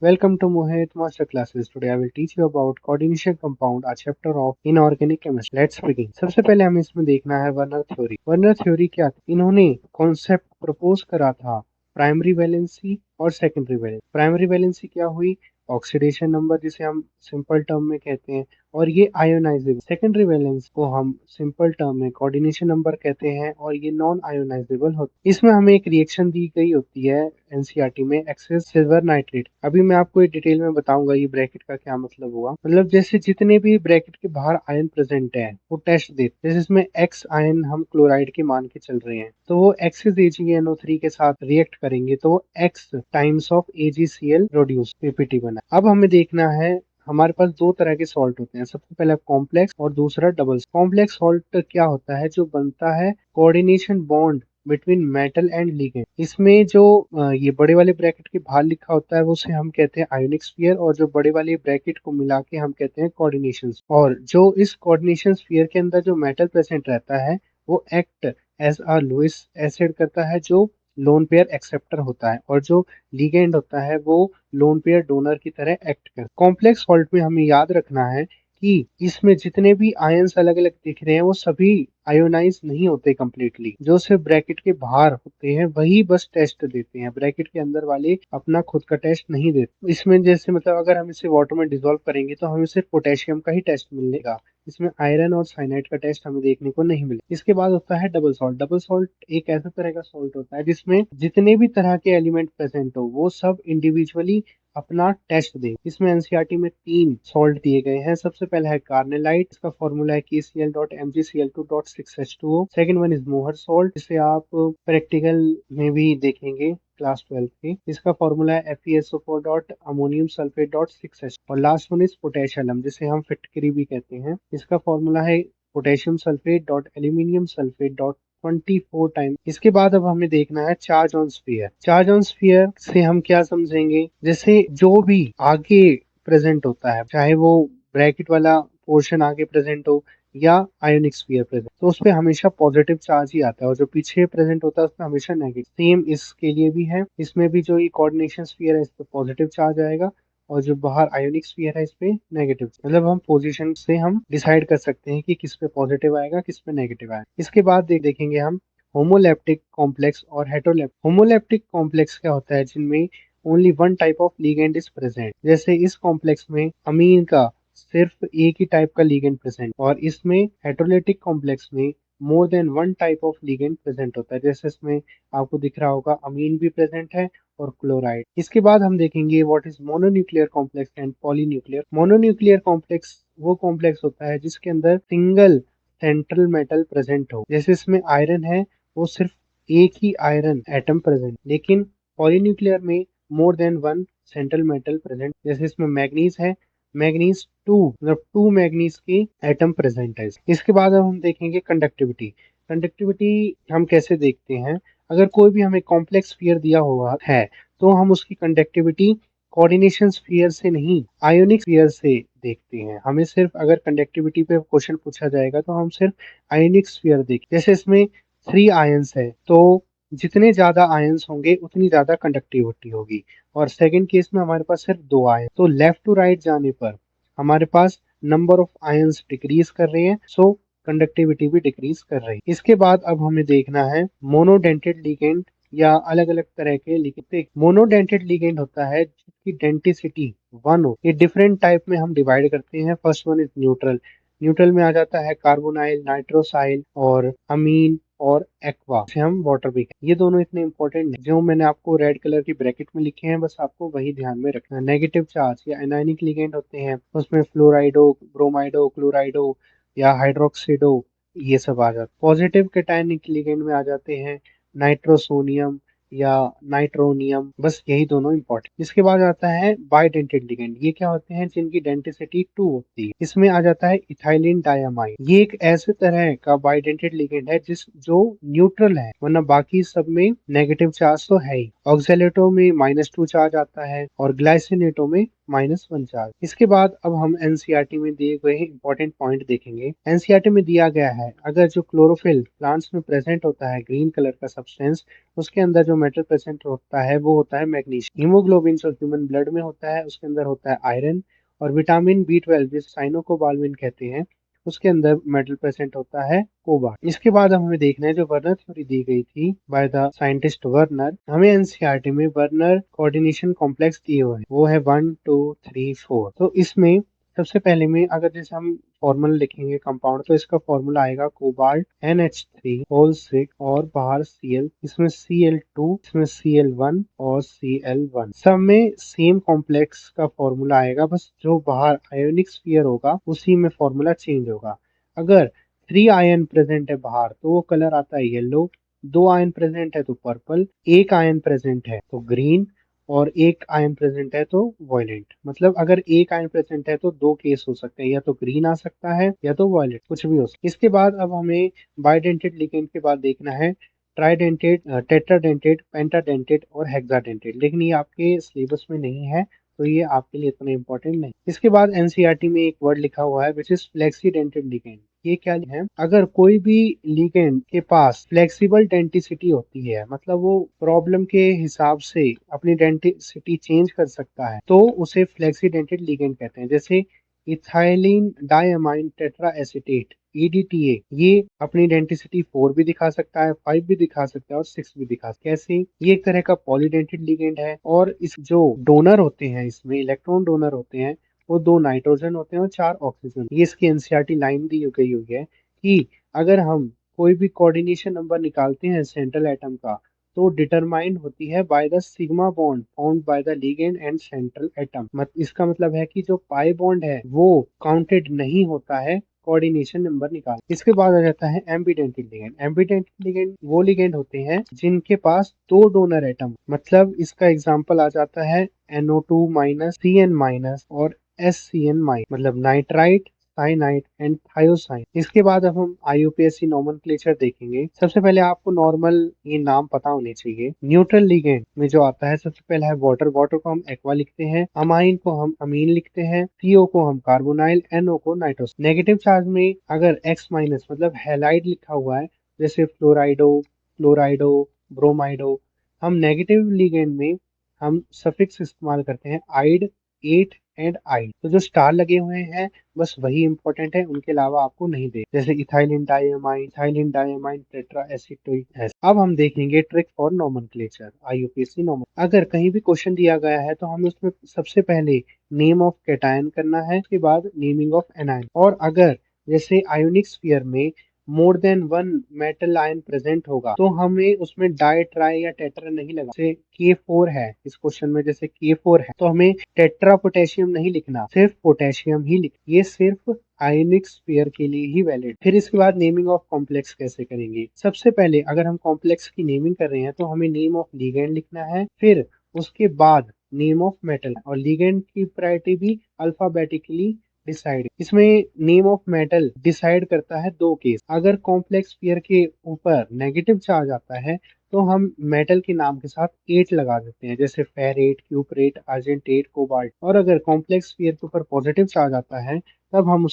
Welcome to Mohit Master Classes. Today I will teach you about coordination compound, a chapter of inorganic chemistry. Let's begin. सबसे पहले हमें इसमें देखना है Werner theory. Werner theory क्या थी? इन्होंने कॉन्सेप्ट प्रपोज करा था प्राइमरी वैलेंसी और सेकेंडरी वैलेंसी। प्राइमरी वैलेंसी क्या हुई? ऑक्सीडेशन नंबर, जिसे हम सिंपल टर्म में कहते हैं, और ये आयोनाइजेबल। सेकेंडरी वैलेंस को हम सिंपल टर्म में कोऑर्डिनेशन नंबर कहते हैं और ये नॉन आयोनाइजेबल होता है। इसमें हमें एक रिएक्शन दी गई होती है एनसीईआरटी में, एक्सेस सिल्वर नाइट्रेट। अभी मैं आपको ये डिटेल में बताऊंगा ये ब्रैकेट का क्या मतलब हुआ। मतलब जैसे जितने भी ब्रैकेट के बाहर आयन प्रेजेंट है वो टेस्ट देते, जैसे इसमें एक्स आयन हम क्लोराइड के मान के चल रहे हैं, तो वो एक्सिस एजीएनओ3 के साथ रिएक्ट करेंगे तो वो x times of AGCL produce PPT बना। अब हमें देखना है, हमारे पास दो तरह के सॉल्ट होते हैं, सबसे पहला कॉम्प्लेक्स और दूसरा डबल। कॉम्प्लेक्स सॉल्ट क्या होता है? जो बनता है coordination bond between metal and ligand. इसमें जो ये बड़े वाले ब्रैकेट के बाहर लिखा होता है वो उसे हम कहते हैं आयोनिक स्फीयर, और जो बड़े वाले ब्रैकेट को मिला के हम कहते हैं कोऑर्डिनेशन। और जो इस कोऑर्डिनेशन स्फीयर के अंदर जो मेटल प्रेजेंट रहता है वो act as a Lewis acid करता है, जो लोन पेयर एक्सेप्टर होता है, और जो लिगेंड होता है वो लोन पेयर डोनर की तरह एक्ट करता है। कॉम्प्लेक्स सॉल्ट में हमें याद रखना है कि इसमें जितने भी आयंस अलग अलग दिख रहे हैं वो सभी आयोनाइज नहीं होते कंप्लीटली। जो सिर्फ ब्रैकेट के बाहर होते हैं वही बस टेस्ट देते हैं, ब्रैकेट के अंदर वाले अपना खुद का टेस्ट नहीं देते। इसमें जैसे मतलब अगर हम इसे वाटर में डिसॉल्व करेंगे तो हमें सिर्फ पोटेशियम का ही टेस्ट मिलेगा, इसमें आयरन और साइनाइड का टेस्ट हमें देखने को नहीं मिले। इसके बाद होता है डबल सॉल्ट। डबल सॉल्ट एक ऐसा तरह का सॉल्ट होता है जिसमें जितने भी तरह के एलिमेंट प्रेजेंट हो वो सब इंडिविजुअली अपना टेस्ट दें। इसमें एनसीईआरटी में 3 सॉल्ट दिए गए हैं। सबसे पहला है कार्नेलाइट, इसका फॉर्मूला है KCl.MgCl2.6H2O। सेकंड वन इज मोहर सॉल्ट, जिसे आप प्रैक्टिकल में भी देखेंगे क्लास 12 के। इसका फॉर्मूला है FeSO4.अमोनियम सल्फेट.6H। और लास्ट वन इज पोटेशियम, जिसे हम फिटकरी भी कहते हैं। इसका फॉर्मूला है potassium sulphate dot aluminium sulphate dot 24 time. इसके बाद अब हमें देखना है charge on sphere. Charge on sphere से हम क्या समझेंगे? जैसे जो भी आगे प्रेजेंट होता है, चाहे वो ब्रैकेट वाला पोर्शन आगे प्रेजेंट हो या आयोनिक स्फीयर प्रेजेंट, तो उस पे हमेशा पॉजिटिव चार्ज ही आता है, और जो पीछे प्रेजेंट होता है उस पे हमेशा नेगेटिव। सेम इसके लिए भी है, इसमें भी जो ये कोऑर्डिनेशन स्फीयर है इस पे पॉजिटिव चार्ज आएगा, और जो बाहर आयोनिक स्फीयर है इस पे नेगेटिव। मतलब हम पोजीशन से हम डिसाइड कर सकते हैं कि किस पे पॉजिटिव आएगा किस पे नेगेटिव आएगा। इसके बाद देखेंगे हम होमोलेप्टिक कॉम्प्लेक्स और हेटेरोलेप्टिक। होमोलेप्टिक कॉम्प्लेक्स क्या होता है? जिनमें only one type of ligand is present. जैसे इस कॉम्प्लेक्स में अमीन का सिर्फ एक ही टाइप का लिगेंड प्रेजेंट, और इसमें हेटेरोलेप्टिक कॉम्प्लेक्स में more than one type of ligand present होता है। जैसे इसमें आपको दिख रहा होगा अमीन भी प्रेजेंट है और क्लोराइड। इसके बाद हम देखेंगे what is mononuclear complex and polynuclear. Mononuclear complex वो कॉम्प्लेक्स होता है जिसके अंदर सिंगल सेंट्रल मेटल प्रेजेंट हो। जैसे इसमें आयरन है, वो सिर्फ एक ही आयरन एटम प्रेजेंट, लेकिन पॉलीन्यूक्लियर में more than one central metal present. जैसे इसमें मैग्नीज है, मैग्नीज 2 मतलब 2 मैग्नीज के एटम प्रेजेंट है। इसके बाद अब हम देखेंगे कंडक्टिविटी। कंडक्टिविटी हम कैसे देखते हैं? अगर कोई भी हमें कॉम्प्लेक्स स्फीयर दिया हुआ है तो हम उसकी कंडक्टिविटी कोऑर्डिनेशन स्फीयर से नहीं आयोनिक स्फीयर से देखते हैं। हमें सिर्फ अगर कंडक्टिविटी पे क्वेश्चन पूछा जाएगा तो हम सिर्फ आयोनिक स्फीयर देखें। जैसे इसमें 3 आयंस है तो जितने ज्यादा आयंस होंगे उतनी ज्यादा कंडक्टिविटी होगी, और सेकंड केस में हमारे पास सिर्फ 2 आयन, तो लेफ्ट टू राइट जाने पर हमारे पास नंबर ऑफ आयंस डिक्रीज कर रहे हैं, सो कंडक्टिविटी भी डिक्रीज कर रही है। इसके बाद अब हमें देखना है मोनोडेंटेड लिगेंड या अलग अलग तरह के लिगेंड। मोनोडेंटेड लिगेंड होता है जिसकी डेंटिसिटी 1 हो। ये डिफरेंट टाइप में हम डिवाइड करते हैं। First one is neutral. Neutral में आ जाता है कार्बोनाइल, नाइट्रोसाइल और अमीन और एक्वा, से हम वाटर भी कहते हैं। ये दोनों इतने इंपॉर्टेंट नहीं, जो मैंने आपको रेड कलर की ब्रैकेट में लिखे हैं बस आपको वही ध्यान में रखना है। नेगेटिव चार्ज या एनायनिक लिगेंड होते हैं, उसमें फ्लोराइडो, ब्रोमाइडो, क्लोराइडो या हाइड्रोक्सिडो ये सब आ जाते। पॉजिटिव कैटायनिक लिगेंड में आ जाते हैं नाइट्रोसोनियम या नाइट्रोनियम, बस यही दोनों इंपॉर्टेंट। इसके बाद आता है बाइडेंटेड लिगेंड। ये क्या होते हैं? जिनकी डेंसिटी 2 होती है। इसमें आ जाता है इथाइलिन डायमाइन। ये एक ऐसे तरह का बाइडेंटेड लिगेंड है जो न्यूट्रल है, वरना बाकी सब में नेगेटिव चार्ज तो है ही। ऑक्सैलेटो में -2 चार्ज आता है और ग्लाइसिनेटो में -1 चार्ज। इसके बाद अब हम एनसीईआरटी में दिए गए इंपॉर्टेंट पॉइंट देखेंगे। एनसीईआरटी में दिया गया है, अगर जो क्लोरोफिल प्लांट्स में प्रेजेंट होता है ग्रीन कलर का सब्सटेंस, उसके अंदर जो मेटल प्रेजेंट होता है वो होता है मैग्नीशियम। हीमोग्लोबिन जो ह्यूमन ब्लड में होता है उसके अंदर होता है आयरन, और विटामिन B12 जिसे साइनोकोबाल्मिन कहते हैं उसके अंदर मेटल प्रेजेंट होता है कोबाल्ट। इसके बाद हमें देखना है जो वर्नर थ्योरी दी गई थी बाय द साइंटिस्ट वर्नर, हमें एनसीईआरटी में वर्नर कोऑर्डिनेशन कॉम्प्लेक्स दिए हुए हैं, वो है 1 2 3 4। तो इसमें सबसे पहले में अगर जैसे हम फॉर्मूला लिखेंगे कंपाउंड, तो इसका फॉर्मूला आएगा कोबाल्ट NH3 और बाहर Cl, इसमें Cl2, इसमें Cl1 और Cl1, सब में सेम कॉम्प्लेक्स का फॉर्मूला आएगा, बस जो बाहर आयोनिक स्फीयर होगा उसी में फॉर्मूला चेंज होगा। अगर 3 आयन प्रेजेंट है बाहर तो वो कलर आता है येलो, 2 आयन प्रेजेंट है तो पर्पल, 1 आयन प्रेजेंट है तो ग्रीन, और 1 आयन प्रेजेंट है तो वॉयलेट। मतलब अगर 1 आयन प्रेजेंट है तो 2 केस हो सकते हैं, या तो ग्रीन आ सकता है या तो वॉयलेट, कुछ भी हो सकता है। इसके बाद अब हमें बाइडेंटेड लिगेंड के बाद देखना है ट्राइडेंटेड, टेट्राडेंटेड, पेंटाडेंटेड और हेक्साडेंटेड, लेकिन ये आपके सिलेबस में नहीं है तो ये आपके लिए इतना इंपॉर्टेंट नहीं। इसके बाद एनसीईआरटी में एक वर्ड लिखा हुआ है विच इज फ्लेक्सीडेंटेड लिगेंड। ये क्या है? अगर कोई भी लिगेंड के पास फ्लेक्सिबल डेंटिसिटी होती है, मतलब वो प्रॉब्लम के हिसाब से अपनी डेंटिसिटी चेंज कर सकता है, तो उसे फ्लेक्सीडेंटेड लिगेंड कहते हैं। जैसे ethylene diamine tetra acetate EDTA, ये अपनी डेंटिसिटी 4 भी दिखा सकता है, 5 भी दिखा सकता है और 6 भी दिखा सकता है। कैसे? ये एक तरह का पॉलीडेंटेड लिगेंड है, और इस जो डोनर होते हैं, इसमें इलेक्ट्रॉन डोनर होते हैं, वो 2 नाइट्रोजन होते हैं और 4 ऑक्सीजन। ये इसकी एनसीईआरटी लाइन दी गई हुई है कि अगर हम कोई भी कोऑर्डिनेशन नंबर निकालते हैं सेंट्रल एटम का, तो डिटरमाइन होती है by the sigma bond found by the ligand and central atom. इसका मतलब है कि जो पाई बॉन्ड है वो काउंटेड नहीं होता है कोऑर्डिनेशन नंबर निकाल। इसके बाद आ जाता है एम्बीडेंटेड लिगेंड। एम्बीडेंटेड लिगेंड वो लिगेंड होते हैं जिनके पास 2 डोनर एटम, मतलब इसका एग्जांपल आ जाता है NO2 माइनस, CN माइनस और SCN माइनस, मतलब नाइट्राइट, साइनाइड एंड थायोसाइन। इसके बाद अब हम IUPAC नोमेनक्लेचर देखेंगे। सबसे पहले आपको नॉर्मल ये नाम पता होने चाहिए। न्यूट्रल लिगेंड में जो आता है सबसे पहला है वाटर, वाटर को हम एक्वा लिखते हैं, अमाइन को हम अमीन लिखते हैं, CO को हम कार्बोनाइल, NO को नाइट्रोस। नेगेटिव चार्ज में अगर X माइनस मतलब हैलाइड लिखा हुआ है, जैसे फ्लोराइडो, क्लोराइडो, ब्रोमाइडो, हम नेगेटिव लिगेंड में हम सफिक्स इस्तेमाल करते हैं आइड, एट एंड आइड। तो जो स्टार लगे हुए हैं बस वही इंपॉर्टेंट है, उनके अलावा आपको नहीं दे, जैसे इथाइलिन डायमाइन टेट्रा एसीटोइक एसिड। अब हम देखेंगे ट्रिक फॉर नोमेनक्लेचर, IUPAC नोमेन। अगर कहीं भी क्वेश्चन दिया गया है तो हमें उसमें सबसे पहले नेम ऑफ कैटायन करना है, उसके बाद नेमिंग ऑफ एनायन। और अगर जैसे आयोनिक स्फीयर में more than 1 metal ion present होगा तो हमें उसमें डाई, ट्राई या टेट्रा नहीं लगा। जैसे K4 है इस क्वेश्चन में, जैसे K4 है तो हमें टेट्रा पोटेशियम नहीं लिखना, सिर्फ पोटेशियम ही लिख। ये सिर्फ आयोनिक स्फीयर के लिए ही वैलिड। फिर इसके बाद नेमिंग ऑफ कॉम्प्लेक्स कैसे करेंगे? सबसे पहले अगर हम कॉम्प्लेक्स की नेमिंग कर रहे हैं तो हमें नेम ऑफ लिगेंड लिखना है, फिर उसके बाद नेम ऑफ मेटल, और लिगेंड की प्रायोरिटी भी अल्फाबेटिकली डिसाइड। इसमें नेम ऑफ मेटल डिसाइड करता है 2 केस। अगर कॉम्प्लेक्स पेयर के ऊपर नेगेटिव चार्ज आता है तो हम मेटल के नाम के साथ 8 लगा देते हैं, जैसे फेरेट, क्यूपरेट, अर्जेंटेट, कोबाल्ट। और अगर कॉम्प्लेक्स पेयर के ऊपर पॉजिटिव चार्ज आता है तब हम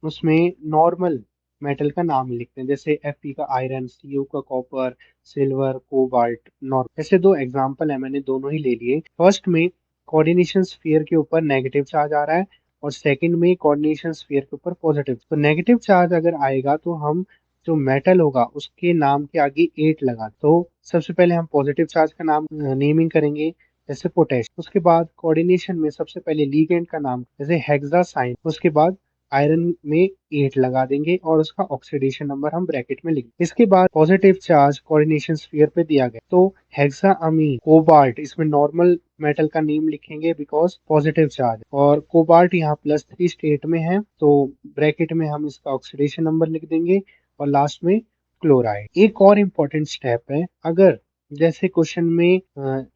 उसमें नॉर्मल मेटल का नाम लिखते हैं, जैसे Fe का आयरन, Cu का कॉपर, सिल्वर, कोबाल्ट, नॉर्मल। ऐसे 2 एग्जांपल है, मैंने दोनों ही ले लिए। फर्स्ट में कोऑर्डिनेशन स्फीयर के ऊपर नेगेटिव चार्ज आ रहा है, और सेकंड में कोऑर्डिनेशन स्फीयर के ऊपर पॉजिटिव। तो नेगेटिव चार्ज अगर आएगा तो हम जो मेटल होगा उसके नाम के आगे 8 लगा। तो सबसे पहले हम पॉजिटिव चार्ज का नाम नेमिंग करेंगे, जैसे पोटेश। उसके बाद कोऑर्डिनेशन में सबसे पहले लीगेंड का नाम, जैसे हेक्सासाइन। उसके बाद आयरन में 8 लगा देंगे और उसका ऑक्सीडेशन नंबर हम ब्रैकेट में लिख। इसके बाद पॉजिटिव चार्ज कोऑर्डिनेशन स्फीयर पे दिया गया तो हेक्सा अमीन कोबाल्ट, इसमें नॉर्मल मेटल का नेम लिखेंगे बिकॉज पॉजिटिव चार्ज, और कोबाल्ट यहाँ +3 स्टेट में है तो ब्रैकेट में हम इसका ऑक्सीडेशन नंबर लिख देंगे, और लास्ट में क्लोराइड। एक और इम्पोर्टेंट स्टेप है, अगर जैसे क्वेश्चन में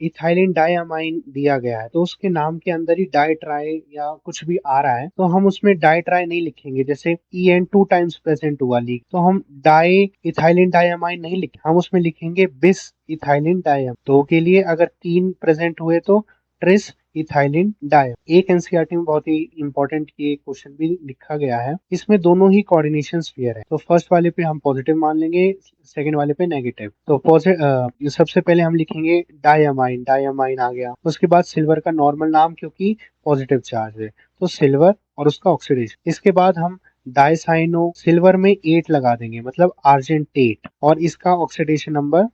इथाइलिन डायमाइन दिया गया है तो उसके नाम के अंदर ही डाई, ट्राई या कुछ भी आ रहा है तो हम उसमें डाई, ट्राई नहीं लिखेंगे। जैसे EN 2 टाइम्स प्रेजेंट हुआ लीग तो हम डाई इथाइलिन डायमाइन नहीं लिखें, हम उसमें लिखेंगे बिस इथाइलिन डायम। 2 के लिए अगर 3 प्रेजेंट हुए तो ट्रिस इथाइलिन डाइम। एक एनसीईआरटी में बहुत ही इंपॉर्टेंट ये क्वेश्चन भी लिखा गया है। इसमें दोनों ही कोऑर्डिनेशन स्फीयर है, तो फर्स्ट वाले पे हम पॉजिटिव मान लेंगे, सेकंड वाले पे नेगेटिव। तो सबसे पहले हम लिखेंगे डायमाइन, डायमाइन आ गया। उसके बाद सिल्वर का नॉर्मल नाम, क्योंकि पॉजिटिव चार्ज है तो सिल्वर और उसका ऑक्सीडेशन। इसके बाद हम डाइसाइनो, सिल्वर में 8 लगा देंगे, मतलब आर्जेंटेट, और इसका ऑक्सीडेशन नंबर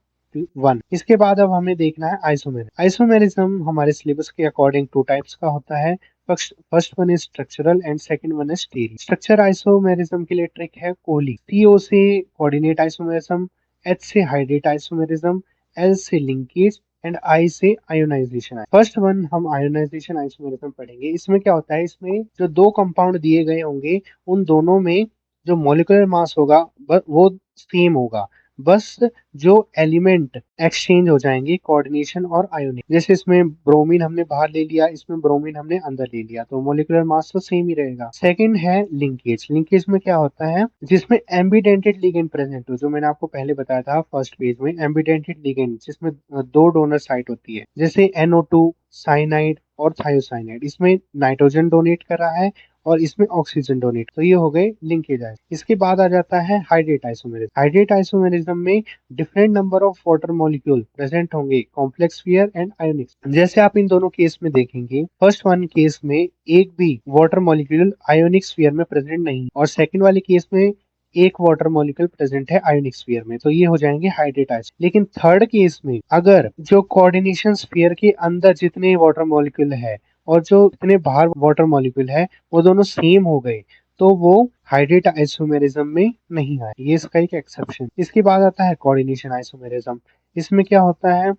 1। इसके बाद अब हमें देखना है आइसोमेरिज्म। आइसोमेरिज्म हमारे सिलेबस के अकॉर्डिंग 2 टाइप्स का होता है। First one is structural and second one is stereo. Structure isomerism के लिए ट्रिक है कोहली। सीओ से कोऑर्डिनेट आइसोमेरिज्म, एच से हाइड्रेट आइसोमेरिज्म, एल से लिंकेज एंड आई से आयोनाइजेशन। फर्स्ट वन हम आयोनाइजेशन आइसोमेरिज्म पढ़ेंगे। इसमें क्या होता है, इसमें जो दो कंपाउंड दिए गए होंगे उन दोनों में जो मॉलिक्यूलर मास होगा वो सेम होगा, बस जो एलिमेंट एक्सचेंज हो जाएंगे कोऑर्डिनेशन और आयोनिक। जैसे इसमें ब्रोमीन हमने बाहर ले लिया, इसमें ब्रोमीन हमने अंदर ले लिया, तो मॉलिक्यूलर मास तो सेम ही रहेगा। सेकंड है लिंकेज। लिंकेज में क्या होता है, जिसमें एम्बिडेंटेड लिगेंड प्रेजेंट हो, जो मैंने आपको पहले बताया था फर्स्ट पेज में, एम्बिडेंटेड लिगेंड जिसमें दो डोनर साइट होती है, जैसे NO2 साइनाइड और थायोसाइनाइड। इसमें नाइट्रोजन डोनेट कर रहा है और इसमें ऑक्सीजन डोनेट, तो ये हो गए लिंकेज आइस। इसके बाद आ जाता है हाइड्रेट आइसोमेरिज्म। हाइड्रेट आइसोमेरिज्म में different number of water molecule present होंगे, कॉम्प्लेक्स स्फीयर एंड आयोनिक। जैसे आप इन दोनों केस में देखेंगे, फर्स्ट वन केस में एक भी वाटर मॉलिक्यूल आयोनिक स्फीयर में प्रेजेंट नहीं, और सेकंड वाले केस में एक वाटर मॉलिक्यूल प्रेजेंट है आयोनिक स्फीयर में, तो ये हो जाएंगे हाइड्रेट आइस। लेकिन थर्ड केस में अगर जो कोऑर्डिनेशन स्फीयर के अंदर जितने वाटर मॉलिक्यूल है और जो इतने बाहर वाटर मॉलिक्यूल है वो दोनों सेम हो गए, तो वो हाइड्रेट आइसोमेरिज्म में नहीं आए, ये इसका एक एक्सेप्शन। इसके बाद आता है कोऑर्डिनेशन आइसोमेरिज्म। इसमें क्या होता है,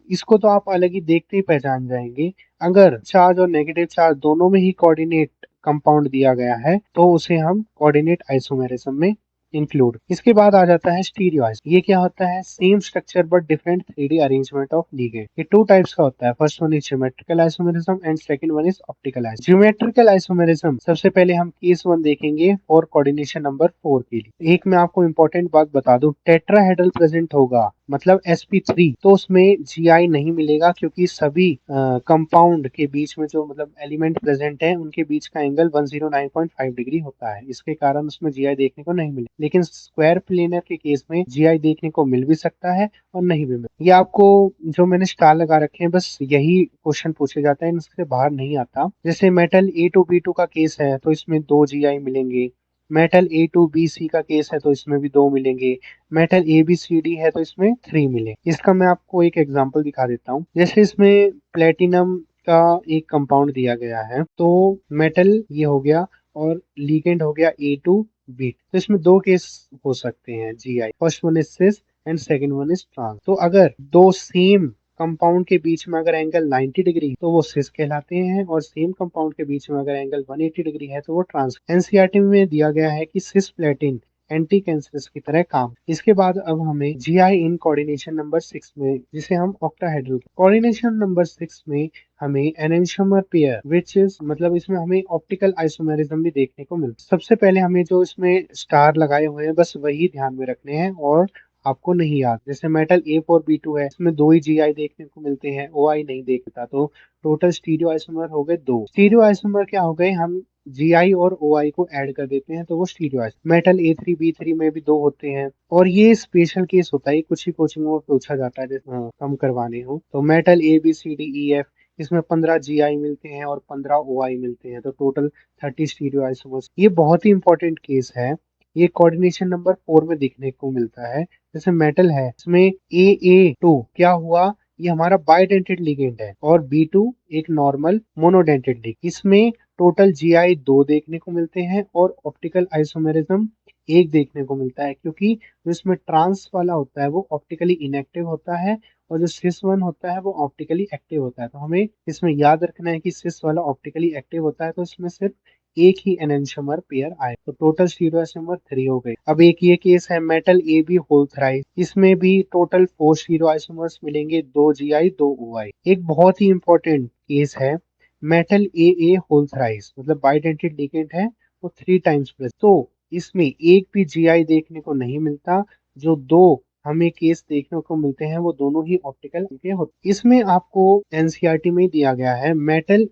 इसको तो आप अलग ही देखते ही पहचान जाएंगे। अगर चार्ज और नेगेटिव चार्ज दोनों में ही कोऑर्डिनेट कंपाउंड दिया गया है तो उसे हम कोऑर्डिनेट आइसोमेरिज्म में इंक्लूड। इसके बाद आ जाता है स्टीरियो आइसोमेरिज्म। ये क्या होता है, same structure but different 3D arrangement of ligand. ये 2 टाइप्स का होता है। First one is geometrical isomerism and second one is optical isomerism. Geometrical isomerism सबसे पहले हम केस 1 देखेंगे और कोऑर्डिनेशन नंबर 4 के लिए। एक मैं आपको इंपॉर्टेंट बात बता दूं, टेट्राहेड्रल प्रेजेंट होगा मतलब sp3, तो उसमें GI नहीं मिलेगा, क्योंकि सभी कंपाउंड के बीच में जो मतलब एलिमेंट प्रेजेंट है उनके बीच का एंगल 109.5 डिग्री होता है, इसके कारण उसमें GI देखने को नहीं मिले। लेकिन स्क्वायर प्लेनर के केस में GI देखने को मिल भी सकता है और नहीं भी मिल। ये आपको जो मैंने स्टार लगा रखे हैं बस यही क्वेश्चन पूछे जाते हैं, इससे बाहर नहीं आता। जैसे मेटल A2B2 का केस है तो इसमें 2 GI मिलेंगे। मेटल A2BC का केस है तो इसमें भी 2 मिलेंगे। मेटल ABCD है तो इसमें 3 मिले। इसका मैं आपको एक एग्जांपल दिखा देता हूँ। जैसे इसमें प्लेटिनम का एक कंपाउंड दिया गया है, तो मेटल ये हो गया और लिगेंड हो गया A2B। तो इसमें 2 केस हो सकते हैं GI। First one is cis and second one is trans. तो अगर दो सेम कंपाउंड के बीच में अगर एंगल 90 डिग्री तो वो सिस कहलाते हैं, और सेम कंपाउंड के बीच में अगर एंगल 180 डिग्री है तो वो ट्रांस। एनसीईआरटी में दिया गया है कि सिस प्लेटिन एंटी कैंसरस की तरह काम। इसके बाद अब हमें GI इन कोऑर्डिनेशन नंबर 6 में, जिसे हम ऑक्टाहेड्रल कोऑर्डिनेशन नंबर 6 में हमें एनेंटियोमर पेयर विच इज मतलब इसमें हमें ऑप्टिकल आइसोमेरिज्म भी देखने को मिलता है। सबसे पहले हमें जो इसमें स्टार लगाए हुए हैं बस वही ध्यान में रखने हैं और आपको नहीं याद। जैसे मेटल A4B2 है, इसमें 2 ही GI देखने को मिलते हैं, OI नहीं देखता, तो टोटल स्टीरियो आइसोमर हो गए 2। स्टीरियो आइसोमर क्या हो गए, हम GI और OI को ऐड कर देते हैं तो वो स्टीरियो आइसोमर। मेटल A3B3 में भी 2 होते हैं, और ये स्पेशल केस होता है, कुछ ही कोचिंग में पूछा जाता है जैसे कम करवाने हो। तो मेटल ABCDEF, इसमें 15 GI मिलते हैं और 15 OI मिलते हैं, तो टोटल 30 स्टीरियो आइसोमर्स। ये बहुत ही इंपॉर्टेंट केस है, ये कोऑर्डिनेशन नंबर 4 में देखने को मिलता है। जैसे मेटल है, इसमें AA2 क्या हुआ, ये हमारा बाइडेंटेड लिगेंड है, और B2 एक नॉर्मल मोनोडेंटेड लिगेंड। इसमें टोटल GI 2 देखने को मिलते हैं और ऑप्टिकल आइसोमेरिज्म 1 देखने को मिलता है, क्योंकि जो इसमें ट्रांस वाला होता है वो ऑप्टिकली इनएक्टिव होता है और जो सिस वन होता है वो ऑप्टिकली एक्टिव होता है। तो हमें इसमें याद रखना है कि सिस वाला ऑप्टिकली एक्टिव होता है, तो इसमें सिर्फ एक ही एनेंटियोमर पेयर आए, तो टोटल स्टीरियोआइसोमर 3 हो गए। अब एक ये केस है मेटल AB होल थ्राइस, इसमें भी टोटल 4 स्टीरियोआइसोमर्स मिलेंगे, 2 GI 2 OI। एक बहुत ही इंपॉर्टेंट केस है मेटल AA होल थ्राइस, मतलब बाइडेंटेड लिगेंड है, वो 3 टाइम्स प्लस, तो इसमें एक भी GI देखने को नहीं मिलता। जो 2 हमें केस देखने को मिलते हैं वो दोनों ही ऑप्टिकल के होते हैं। इसमें आपको एनसीईआरटी में दिया गया है मेटल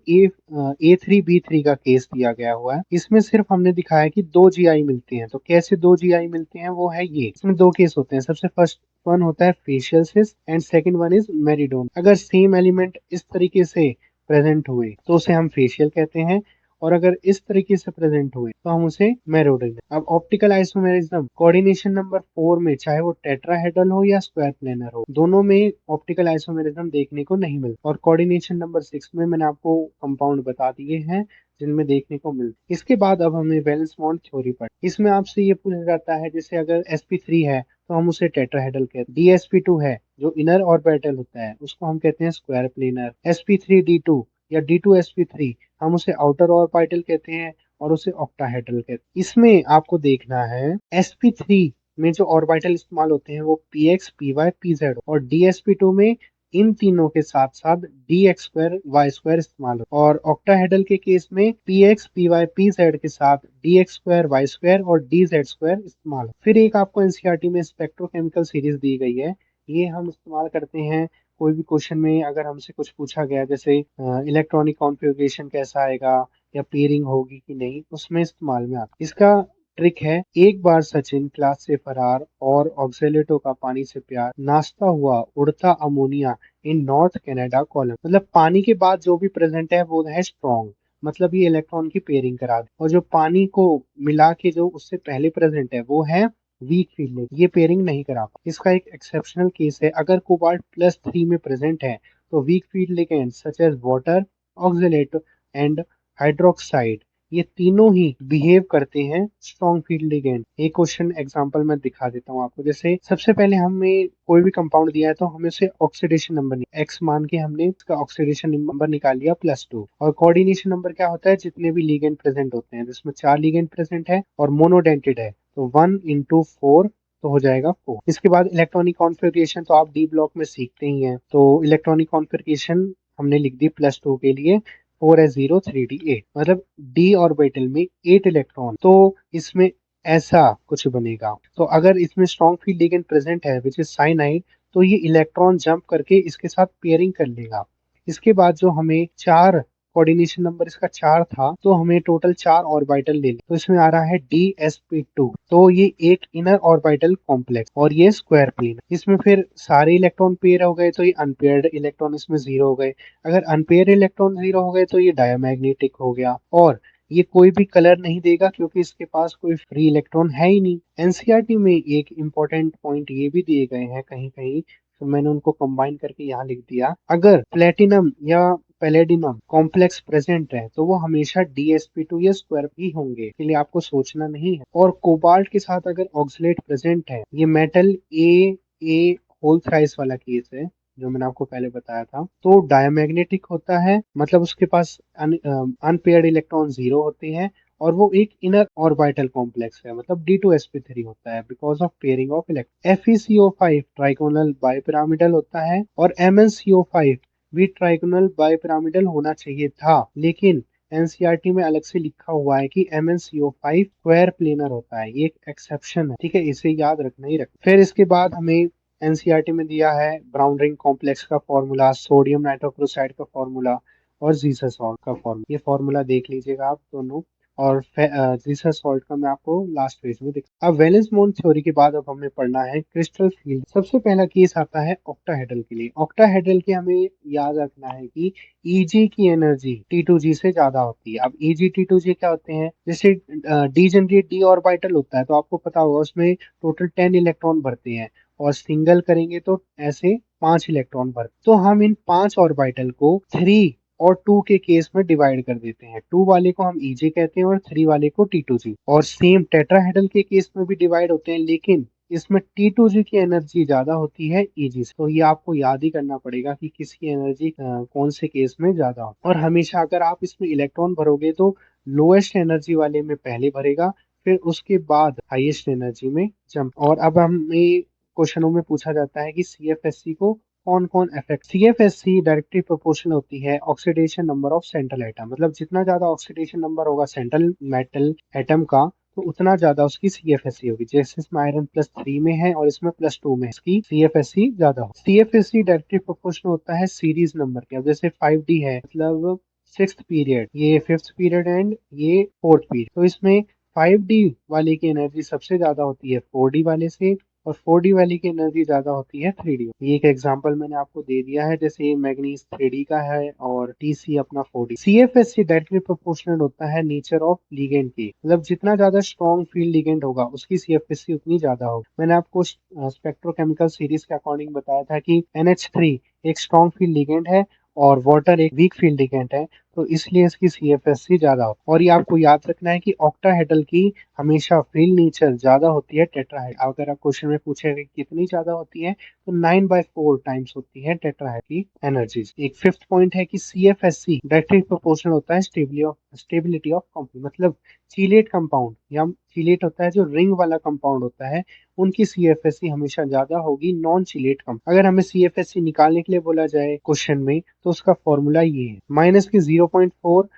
A3B3 का केस दिया गया हुआ है। इसमें सिर्फ हमने दिखाया कि दो जीआई मिलते हैं। तो कैसे दो जीआई मिलते हैं वो है ये। इसमें दो केस होते हैं। सबसे फर्स्ट वन होता है facial cis and second one is मेरिडोन। अगर सेम एलिमेंट इस तरीके से प्रेजेंट हुए तो उसे हम फेशियल कहते हैं, और अगर इस तरीके से प्रेजेंट हुए तो हम उसे मेरोडिन। अब ऑप्टिकल आइसोमेरिज्म कोऑर्डिनेशन नंबर 4 में, चाहे वो टेट्राहेड्रल हो या स्क्वायर प्लेनर हो, दोनों में ऑप्टिकल आइसोमेरिज्म देखने को नहीं मिलता। और कोऑर्डिनेशन नंबर 6 में मैंने आपको कंपाउंड बता दिए हैं जिनमें देखने को मिलता। इसके बाद अब हमें वैलेंस बॉन्ड थ्योरी पढ़। इसमें आपसे ये पूछा जाता है जैसे अगर sp3 है तो हम उसे टेट्राहेड्रल कहते हैं। DsP2 है जो इनर ऑर्बिटल होता है उसको हम कहते हैं स्क्वायर प्लेनर। sp3d2 या D2sp3 हम उसे आउटर ऑर्बिटल कहते हैं और उसे ऑक्टाहेड्रल कहते हैं। इसमें आपको देखना है sp3 में जो ऑर्बिटल इस्तेमाल होते हैं वो px py pz, और dsp2 में इन तीनों के साथ साथ dx स्क्वायर y स्क्वायर इस्तेमाल होता है। और ऑक्टाहेड्रल के केस में px py pz के साथ dx स्क्वायर y स्क्वायर और dz स्क्वायर इस्तेमाल होता है। फिर एक आपको एनसीईआरटी में स्पेक्ट्रोकेमिकल सीरीज दी गई है, ये हम इस्तेमाल करते हैं कोई भी क्वेश्चन में। अगर हमसे कुछ पूछा गया जैसे इलेक्ट्रॉनिक कॉन्फ़िगरेशन कैसा आएगा या पेयरिंग होगी कि नहीं, उसमें इस्तेमाल में आता है। इसका ट्रिक है, एक बार सचिन क्लास से फरार और ऑक्जेलेटो का पानी से प्यार, नाश्ता हुआ उड़ता अमोनिया इन नॉर्थ कनाडा कॉलम। मतलब पानी के बाद जो भी प्रेजेंट है वो है स्ट्रॉन्ग, मतलब ये इलेक्ट्रॉन की पेयरिंग करा दे। और जो पानी को मिला के जो उससे पहले प्रेजेंट है वो है वीक फील्ड, ये पेयरिंग नहीं करा पा। इसका एक एक्सेप्शनल केस है, अगर कोबाल्ट +3 में प्रेजेंट है तो weak field ligand such as water, oxalate and hydroxide, ये तीनों ही बिहेव करते हैं स्ट्रॉन्ग फील्ड लिगेंड। एक क्वेश्चन एग्जांपल मैं दिखा देता हूँ आपको। जैसे सबसे पहले हमें कोई भी कंपाउंड दिया है तो हमें उसे ऑक्सीडेशन नंबर एक्स मान के हमने इसका ऑक्सीडेशन नंबर निकाल लिया +2। और कोऑर्डिनेशन नंबर क्या होता है, जितने भी लिगेंड प्रेजेंट होते हैं, जिसमें 4 लिगेंड प्रेजेंट है और मोनोडेंटेड है तो 1 × 4 तो हो जाएगा 4। इसके बाद इलेक्ट्रॉनिक कॉन्फ़िगरेशन तो आप डी ब्लॉक में सीखते ही हैं। तो इलेक्ट्रॉनिक कॉन्फ़िगरेशन हमने लिख दी +2 के लिए 4s0 3d8, मतलब डी ऑर्बिटल में 8 इलेक्ट्रॉन। तो इसमें ऐसा कुछ बनेगा। तो अगर इसमें स्ट्रॉन्ग फील्ड लिगेंड प्रेजेंट है विच इज साइनाइड, तो ये इलेक्ट्रॉन जंप करके इसके साथ पेयरिंग कर लेगा। इसके बाद जो हमें 4 कोऑर्डिनेशन नंबर इसका 4 था तो हमें टोटल 4 ऑर्बिटल ले, तो इसमें आ रहा है DsP2। तो ये एक इनर ऑर्बिटल कॉम्प्लेक्स और ये स्क्वायर प्लेन। इसमें फिर सारे इलेक्ट्रॉन पेयर हो गए तो ये अनपेयर्ड इलेक्ट्रॉन इसमें 0 हो गए। अगर अनपेयर इलेक्ट्रॉन 0 हो गए तो ये डायमैग्नेटिक हो गया। और ये कोई भी कलर नहीं देगा क्योंकि इसके पास कोई फ्री इलेक्ट्रॉन है ही नहीं। एनसीईआरटी में एक इंपॉर्टेंट पॉइंट ये भी दिए गए हैं कहीं कहीं, तो मैंने उनको कंबाइन करके यहाँ लिख दिया। अगर प्लेटिनम या पैलेडिनम कॉम्प्लेक्स प्रेजेंट है तो वो हमेशा DsP2 या स्क्वायर ही होंगे, इसलिए आपको सोचना नहीं है। और कोबाल्ट के साथ अगर ऑक्सलेट प्रेजेंट है, ये मेटल ए होल थ्राइस वाला केस है जो मैंने आपको पहले बताया था, तो डायमैग्नेटिक होता है, मतलब उसके पास अनपेयर्ड इलेक्ट्रॉन 0 होते हैं और वो एक इनर ऑर्बिटल कॉम्प्लेक्स है, मतलब D2sp3 होता है because of pairing of electron. FeCO5 trigonal bipyramidal होता है और MnCO5 भी ट्राइगोनल बाइपिरामिडल होना चाहिए था, लेकिन एनसीईआरटी में अलग से लिखा हुआ है कि MnCO5 स्क्वायर प्लेनर होता है। ये एक एक्सेप्शन है, ठीक है, इसे याद रखना ही रखना। फिर इसके बाद हमें एनसीईआरटी में दिया है ब्राउन रिंग कॉम्प्लेक्स का फॉर्मूला, सोडियम नाइट्रोक्लोराइड का फॉर्मूला और जीसस सॉल्ट का फॉर्मूला। ये फॉर्मूला देख लीजिएगा आप दोनों। और जीसस सॉल्ट का मैं आपको लास्ट पेज में दिख। अब वैलेंस बॉन्ड थ्योरी के बाद अब हमें पढ़ना है क्रिस्टल फील्ड। सबसे पहला केस आता है ऑक्टाहेड्रल के लिए। ऑक्टाहेड्रल के हमें याद रखना है कि Eg की एनर्जी T2G से ज्यादा होती है। अब Eg T2G क्या होते हैं, जैसे डी जनरेट डी ऑर्बिटल होता है तो आपको पता होगा उसमें टोटल 10 इलेक्ट्रॉन भरते हैं, और सिंगल करेंगे तो ऐसे 5 इलेक्ट्रॉन भर। तो हम इन 5 ऑर्बिटल को 3 और 2 के केस में डिवाइड कर देते हैं। 2 वाले को हम Eg कहते हैं और 3 वाले को T2G। और सेम टेट्राहेड्रल के केस में भी डिवाइड होते हैं, लेकिन इसमें T2G की एनर्जी ज्यादा होती है Eg से। तो ये आपको याद ही करना पड़ेगा कि किसकी एनर्जी कौन से केस में ज्यादा हो। और हमेशा अगर आप इसमें इलेक्ट्रॉन भरोगे तो लोएस्ट एनर्जी वाले में पहले भरेगा, फिर उसके बाद हाईएस्ट एनर्जी में जंप। और अब हमें क्वेश्चनों में पूछा जाता है कि CFSC को कौन कौन अफेक्ट। CFSC डायरेक्टली प्रोपोर्शनल होती है oxidation number of central atom, मतलब जितना ज्यादा ऑक्सीडेशन नंबर होगा सेंट्रल मेटल एटम का तो उतना ज्यादा उसकी CFSE होगी। जैसे इसमें आयरन +3 में है और इसमें +2 में है, इसकी CFSE ज्यादा हो। CFSE डायरेक्टली प्रोपोर्शनल होता है सीरीज नंबर के। अब जैसे 5D है, मतलब 6th पीरियड, ये 5th पीरियड एंड ये 4th पीरियड, तो इसमें 5D वाले की एनर्जी सबसे ज्यादा होती है 4D वाले से, और 4D वाली की एनर्जी ज्यादा होती है 3D। ये एक एग्जांपल मैंने आपको दे दिया है, जैसे ये मैग्नीज 3D का है और TC अपना 4D। CFSC डायरेक्टली प्रोपोर्शनल होता है नेचर ऑफ लिगेंड की, मतलब जितना ज्यादा स्ट्रॉन्ग फील्ड लिगेंड होगा उसकी CFSC उतनी ज्यादा होगी। मैंने आपको स्पेक्ट्रोकेमिकल सीरीज के अकॉर्डिंग बताया था कि NH3 एक स्ट्रॉन्ग फील्ड लिगेंड है और वाटर एक वीक फील्ड लिगेंड है, तो इसलिए इसकी CFSC ज्यादा हो। और ये आपको याद रखना है कि ऑक्टाहेड्रल की हमेशा फील्ड नेचर ज्यादा होती है टेट्राहेड। अगर आप क्वेश्चन में पूछेगा कि कितनी ज्यादा होती है, तो 9/4 टाइम्स होती है टेट्राहेड की एनर्जी। एक फिफ्थ पॉइंट है कि CFSC डायरेक्टली प्रोपोर्शनल होता है स्टेबिलिटी ऑफ कंपाउंड, मतलब चीलेट कंपाउंड या चीलेट होता है जो रिंग वाला कंपाउंड होता है, उनकी CFSC हमेशा ज्यादा होगी नॉन चिलेट कंपाउंड। अगर हमें CFSC निकालने के लिए बोला जाए क्वेश्चन में, तो उसका फॉर्मूला ये है, माइनस की 0.4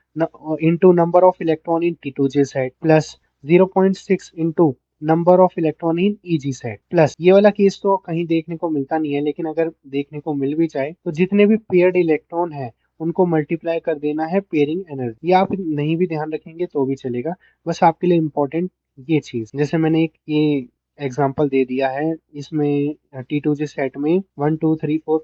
into number of electron in T2J set plus 0.6 into number of electron in EG set plus, ये वाला केस तो कहीं देखने को मिलता नहीं है, लेकिन अगर देखने को मिल भी जाए तो जितने भी पेयर्ड इलेक्ट्रॉन है उनको मल्टीप्लाई कर देना है पेयरिंग एनर्जी। या आप नहीं भी ध्यान रखेंगे तो भी चलेगा, बस आपके लिए इम्पोर्टेंट ये चीज। जैसे मैंने एक ये एग्जाम्पल दे दिया है, इसमें T2J सेट में 1 2 3 4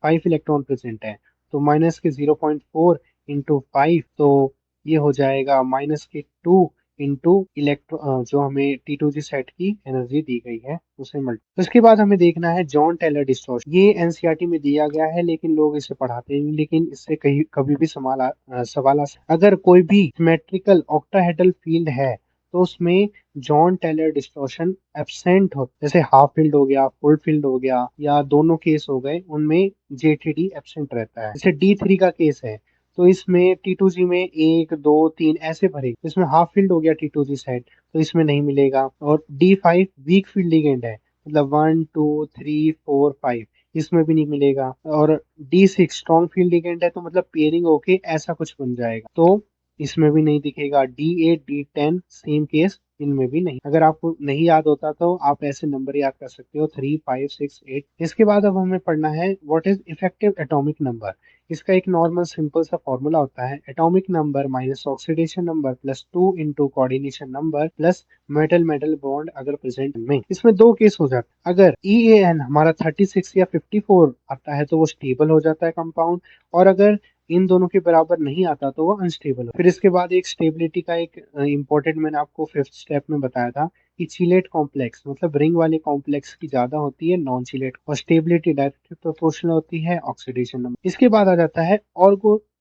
5 इलेक्ट्रॉन प्रेजेंट है, तो माइनस के 0.4 इंटू 5, तो ये हो जाएगा माइनस के 2 इंटू इलेक्ट्रो जो हमें T2J सेट की एनर्जी दी गई है उसे मल्टी। तो इसके बाद हमें देखना है जॉन टेलर डिस्टॉर्शन। ये एनसीईआरटी में दिया गया है लेकिन लोग इसे पढ़ाते नहीं, लेकिन इससे कहीं कभी भी सवाल अगर कोई भी सिमेट्रिकल ऑक्टाहेड्रल फील्ड है तो उसमें जॉन टेलर डिस्टॉर्शन एब्सेंट हो, जैसे हाफ फील्ड हो गया, फुल फील्ड हो गया, या दोनों केस हो गए, उनमें JTD एब्सेंट रहता है। जैसे D3 का केस है, तो इसमें T2G में 1 2 3 ऐसे भरे, इसमें हाफ फील्ड हो गया T2G सेट, तो इसमें नहीं मिलेगा। और D5 वीक फील्ड लिगेंड है, मतलब 1 2 3 4 5, इसमें भी नहीं मिलेगा। और D6 स्ट्रॉन्ग फील्ड लिगेंड है, तो मतलब पेयरिंग होके ऐसा कुछ बन जाएगा, तो इसमें भी नहीं दिखेगा। D8 D10 सेम केस, इनमें भी नहीं। अगर आपको नहीं याद होता तो आप ऐसे नंबर याद कर सकते हो, 3 5 6 8। इसके बाद अब हमें पढ़ना है what is effective atomic number. इसका एक नॉर्मल सिंपल सा फॉर्मूला होता है, atomic number minus oxidation number plus 2 into coordination number plus metal metal bond अगर प्रेजेंट में। इसमें दो केस हो जाता है, अगर EAN हमारा 36 या 54 आता है तो वो स्टेबल हो जाता है कंपाउंड, और अगर इन दोनों के बराबर नहीं आता तो वो अनस्टेबल हो। फिर इसके बाद एक स्टेबिलिटी का एक इंपॉर्टेंट मैंने आपको फिफ्थ स्टेप में बताया था कि चिलेट कॉम्प्लेक्स, मतलब रिंग वाले कॉम्प्लेक्स की ज्यादा होती है नॉन चिलेट, और स्टेबिलिटी डायरेक्टली प्रोपोर्शनल होती है ऑक्सीडेशन नंबर। इसके बाद आ जाता है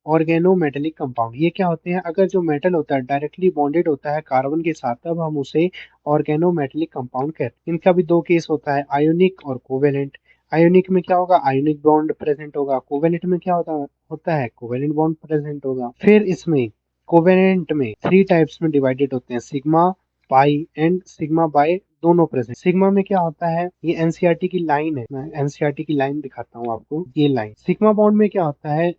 ऑर्गेनो मेटेलिक कंपाउंड। ये क्या होते हैं, अगर जो मेटल होता है डायरेक्टली बॉन्डेड होता है कार्बन के साथ, तब हम उसे ऑर्गेनो मेटेलिक कंपाउंड कहते हैं। इनका भी दो केस होता है, आयोनिक और कोवेलेंट। आयोनिक में क्या होगा, आयोनिक बॉन्ड प्रेजेंट होगा। कोवेलेंट में क्या होता है कोवेलेंट बॉन्ड प्रेजेंट होगा। फिर इसमें कोवेलेंट में 3 टाइप्स में डिवाइडेड होते हैं, sigma, pi and sigma bye, दोनों प्रेजेंट। सिग्मा में क्या होता है, ये एनसीईआरटी की लाइन है, मैं एनसीईआरटी की लाइन दिखाता हूँ आपको। ये लाइन सिग्मा बॉन्ड में क्या होता है,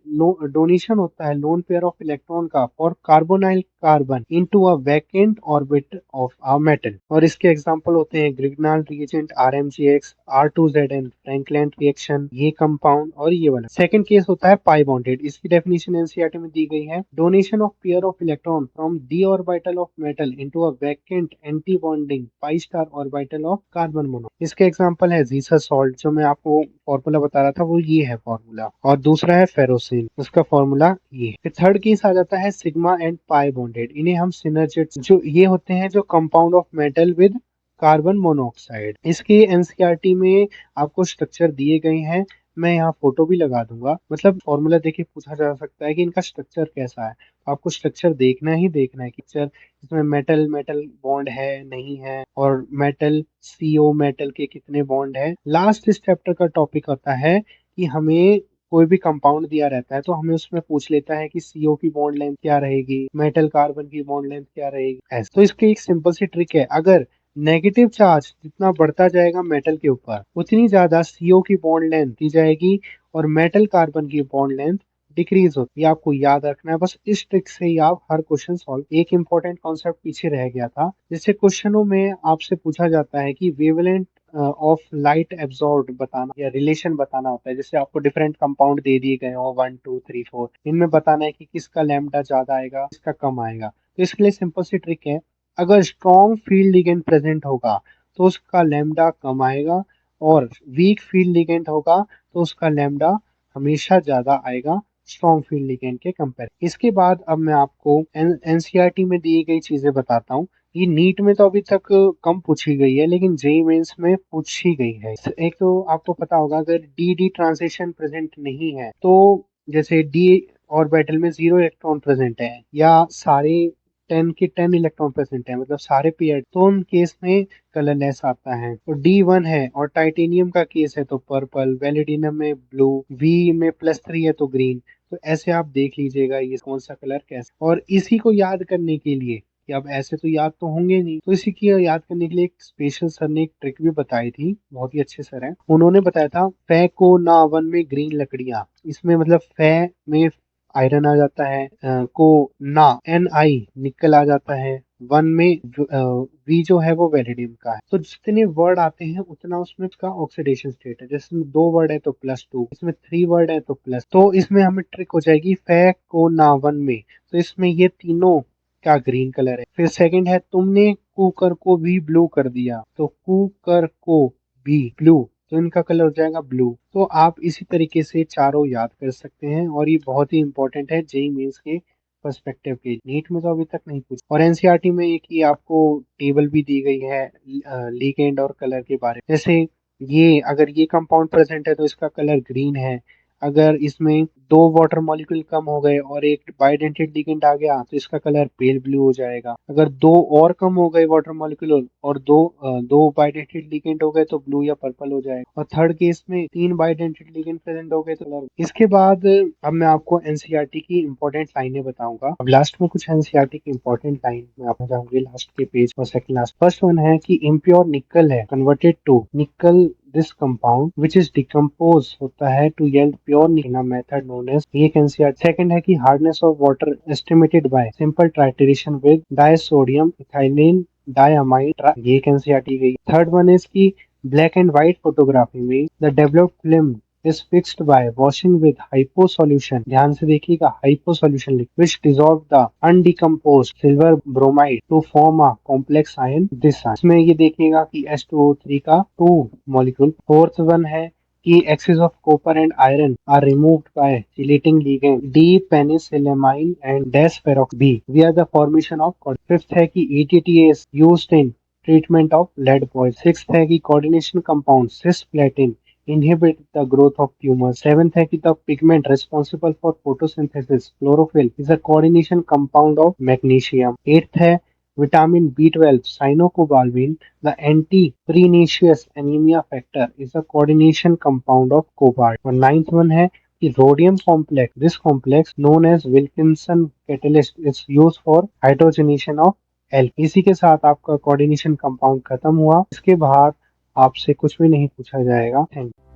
डोनेशन होता है लोन पेयर ऑफ इलेक्ट्रॉन का for carbonyl carbon into a vacant orbit of a metal. और इसके एग्जांपल होते हैं Grignard reagent, RMGX, R2ZN, Frankland reaction, ये कंपाउंड और ये वाला। सेकंड केस होता है पाई बॉन्डेड। इसकी डेफिनेशन एनसीईआरटी में दी गई है, donation of pair of electron from d orbital of metal into a vacant antibonding pi star orbital of carbon mono. इसके एग्जांपल है जीसस सॉल्ट, जो मैं आपको फॉर्मूला बता रहा था वो ये है फॉर्मूला, और दूसरा है फेरोसिन, उसका फॉर्मूला ये। फिर थर्ड केस आ जाता है सिग्मा एंड पाई बॉन्डेड, इन्हें हम सिनर्जिट्स, जो ये होते हैं जो compound of metal with carbon monoxide. इसके एनसीईआरटी में आपको स्ट्रक्चर दिए गए हैं, मैं यहाँ फोटो भी लगा दूंगा। मतलब फॉर्मूला देके पूछा जा सकता है कि इनका स्ट्रक्चर कैसा है, तो आपको स्ट्रक्चर देखना ही देखना है कि सर इसमें मेटल मेटल बॉन्ड है नहीं है, और मेटल CO मेटल के कितने बॉन्ड है। लास्ट इस चैप्टर का टॉपिक होता है कि हमें कोई भी कंपाउंड दिया रहता है तो हमें उसमें पूछ लेता है कि CO की बॉन्ड लेंथ क्या रहेगी, मेटल कार्बन की बॉन्ड लेंथ क्या रहेगी, ऐसे। तो इसकी एक सिंपल सी ट्रिक है, अगर नेगेटिव चार्ज जितना बढ़ता जाएगा मेटल के ऊपर, उतनी ज्यादा CO की बॉन्ड लेंथ दी जाएगी और मेटल कार्बन की बॉन्ड लेंथ डिक्रीज होती है। ये आपको याद रखना है, बस इस ट्रिक से ही आप हर क्वेश्चन सॉल्व। एक इंपॉर्टेंट कॉन्सेप्ट पीछे रह गया था, जैसे क्वेश्चनों में आपसे पूछा जाता है कि वेवलेंथ ऑफ लाइट एब्जॉर्ब बताना या रिलेशन बताना होता है। जैसे आपको डिफरेंट कंपाउंड दे दिए गए हो 1 2 3 4, इनमें बताना है कि किसका लैम्डा ज्यादा आएगा, किसका कम आएगा। तो इसके लिए सिंपल सी ट्रिक है, अगर स्ट्रॉन्ग फील्ड लिगेंड प्रेजेंट होगा तो उसका लैम्डा कम आएगा, और वीक फील्ड लिगेंड होगा तो उसका लैम्डा हमेशा ज्यादा आएगा स्ट्रॉन्ग फील्ड लिगेंड के कंपेयर। इसके बाद अब मैं आपको एनसीईआरटी में दी गई चीजें बताता हूँ। ये नीट में तो अभी तक कम पूछी गई है, लेकिन जेई मेंस में पूछी गई है। एक तो आपको पता होगा, अगर डी डी ट्रांजिशन प्रेजेंट नहीं है तो, जैसे डी ऑर्बिटल में 0 इलेक्ट्रॉन प्रेजेंट है या सारे 10 के 10 इलेक्ट्रॉन प्रेजेंट है, मतलब सारे पेयर, तो उन केस में कलरलेस आता है। तो D1 है और टाइटेनियम का केस है तो पर्पल, वेलिडिनम में ब्लू, वी में +3 है तो ग्रीन। तो ऐसे आप देख लीजिएगा ये कौन सा कलर कैसे। और इसी को याद करने के लिए, कि अब ऐसे तो याद तो होंगे नहीं, तो इसी की याद करने के लिए एक स्पेशल सर ने एक ट्रिक भी बताई थी, बहुत ही अच्छे सर हैं। उन्होंने बताया था फे को ना वन में ग्रीन लकड़ियां, इसमें मतलब फे में आयरन आ जाता है, को ना NI निकल आ जाता है, वन में वी जो है वो वेरिडियम का है। तो जितने वर्ड आते हैं उतना उसमें उसका ऑक्सीडेशन स्टेट है। जैसे 2 वर्ड है तो +2, इसमें 3 वर्ड है तो प्लस, तो इसमें हमें ट्रिक हो जाएगी फे को ना वन में, तो इसमें ये तीनों का ग्रीन कलर है। फिर सेकंड है, तुमने कुकर को भी ब्लू कर दिया, तो कुकर को भी ब्लू, तो इनका कलर हो जाएगा ब्लू। तो आप इसी तरीके से चारों याद कर सकते हैं, और ये बहुत ही इंपॉर्टेंट है जेई मेंस के पर्सपेक्टिव के। नीट में तो अभी तक नहीं पूछा। और एनसीईआरटी में एक ही आपको टेबल भी दी गई है लिगेंड और कलर के बारे में। जैसे ये, अगर ये कंपाउंड प्रेजेंट है तो इसका कलर ग्रीन है। अगर इसमें 2 वाटर मॉलिक्यूल कम हो गए और एक बाइडेंटेड लिगेंड आ गया तो इसका कलर पेल ब्लू हो जाएगा। अगर 2 और कम हो गए वाटर मॉलिक्यूल और दो बाइडेंटेड लिगेंड हो गए तो ब्लू या पर्पल हो जाएगा। और थर्ड केस में 3 बाइडेंटेड लिगेंड प्रेजेंट हो गए तो कलर। इसके बाद अब मैं आपको एनसीईआरटी की इंपॉर्टेंट लाइनें बताऊंगा। अब लास्ट में कुछ एनसीईआरटी की इंपॉर्टेंट लाइन मैं आपको जाऊंगी लास्ट के पेज और सेकंड लास्ट। फर्स्ट वन है कि इम्प्योर निकल है कन्वर्टेड टू निकल, this compound which is decompose होता है to yield pure nickel in a method known as, ये कैंसियर। सेकंड है कि hardness of water estimated by simple titration with disodium ethylene diamide, ये कैंसियर गई। थर्ड वन इज की ब्लैक एंड व्हाइट फोटोग्राफी में the developed film is fixed by washing with hypo solution, ध्यान से देखिएगा, hypo solution which dissolve the undecomposed silver bromide to form a complex ion, this ion। इसमें ये देखिएगा कि H2O3 का 2 मॉलिक्यूल। फोर्थ वन है कि excess of copper and iron are removed by chelating ligand D-penicillamine and desferrox B via the formation of। Fifth है कि ATTA is used in treatment of lead poisoning। Sixth है कि coordination compound cisplatin inhibit the growth of tumor। Seventh है कि the pigment responsible for photosynthesis chlorophyll is a coordination compound of magnesium। Eighth है vitamin B12 cyanocobalamin, the anti-pernicious anemia factor is a coordination compound of cobalt। और ninth one है कि rhodium complex, this complex known as Wilkinson catalyst is used for hydrogenation of L। इसी के साथ आपका coordination compound खत्म हुआ। इसके बाद आपसे कुछ भी नहीं पूछा जाएगा। Thank you.